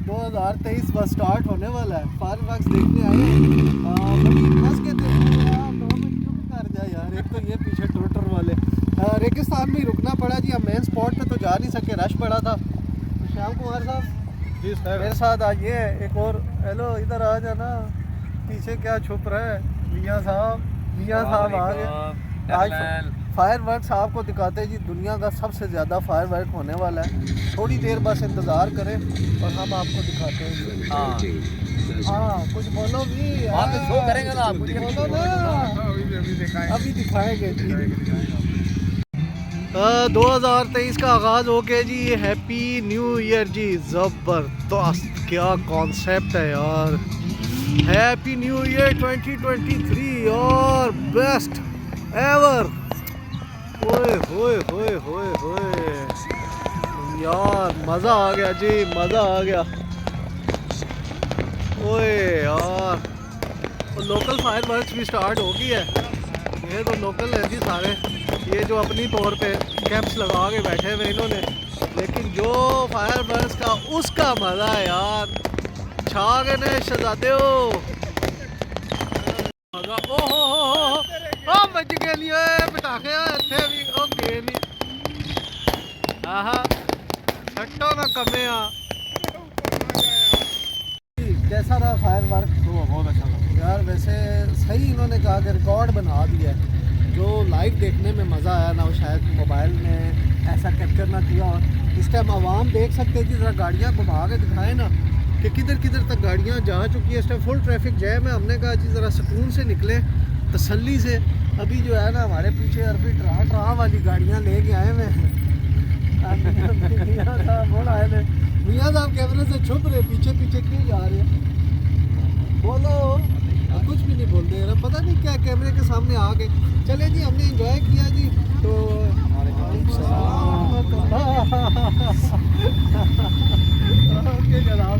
2023 बस स्टार्ट होने वाला है। फायरवर्क्स देखने आए हैं। बस के थे यार, 2 मिनट चुप कर जा यार। एक तो ये पीछे टोटर वाले रेगिस्तान में ही रुकना पड़ा जी। हम मेन स्पॉट पे तो जा नहीं सके, रश पड़ा था। तो श्याम कुमार साहब जी सर, मेरे साथ आज ये है एक और। हेलो, इधर आ जाना। पीछे क्या छुप रहा है? मियाँ साहब आ गए। आज फायरवर्क्स आपको दिखाते हैं जी। दुनिया का सबसे ज़्यादा फायरवर्क होने वाला है। थोड़ी देर बस इंतज़ार करें और हम आपको दिखाते हैं। हाँ, कुछ बोलो भी। तो शो करेंगे ना आप, कुछ बोलो ना। अभी दिखाएंगे जी। 2023 का आगाज़ हो गया जी। हैप्पी न्यू ईयर जी। ज़बरदस्त, क्या कॉन्सेप्ट है यार। हैप्पी न्यू ईयर 2023 और बेस्ट एवर। ओए होए होए होए होए यार, मज़ा आ गया जी, मज़ा आ गया। ओए यार, तो लोकल फायरवर्क्स भी स्टार्ट हो गई है। ये तो लोकल है जी सारे, ये जो अपनी तौर पे कैंप्स लगा के बैठे हुए इन्होंने। लेकिन जो फायरवर्क्स का उसका मज़ा है यार। छा गए ने शहजादे हो। मज़ा ओ हो बच गए नहीं ओए पटाखे इत्थे भी ओ गए नहीं। आहा छट्टो ना कमे आ। कैसा रहा फायरवर्क? तो बहुत अच्छा था यार वैसे सही इन्होंने कहा कि रिकॉर्ड बना दिया है। जो लाइव देखने में मज़ा आया ना, वो शायद मोबाइल में ऐसा कैप्चर ना किया। और इस टाइम आवाम देख सकते हैं कि ज़रा गाड़ियाँ घुमा के दिखाएं ना कि किधर किधर तक गाड़ियाँ जा चुकी है। इस टाइम फुल ट्रैफिक जैम है। हमने कहा जी ज़रा सुकून से निकले, तसल्ली से। अभी जो है ना हमारे पीछे अरबी ट्रा वाली गाड़ियाँ ले के आए हुए हैं। मियाँ साहब बोल आए थे। मियाँ साहब कैमरे से छुप रहे, पीछे पीछे क्यों जा रहे हैं? बोलो। कुछ भी नहीं बोलते यार, पता नहीं क्या कैमरे के सामने आ गए। चले जी, हमने एंजॉय किया जी। तो ओके जनाब।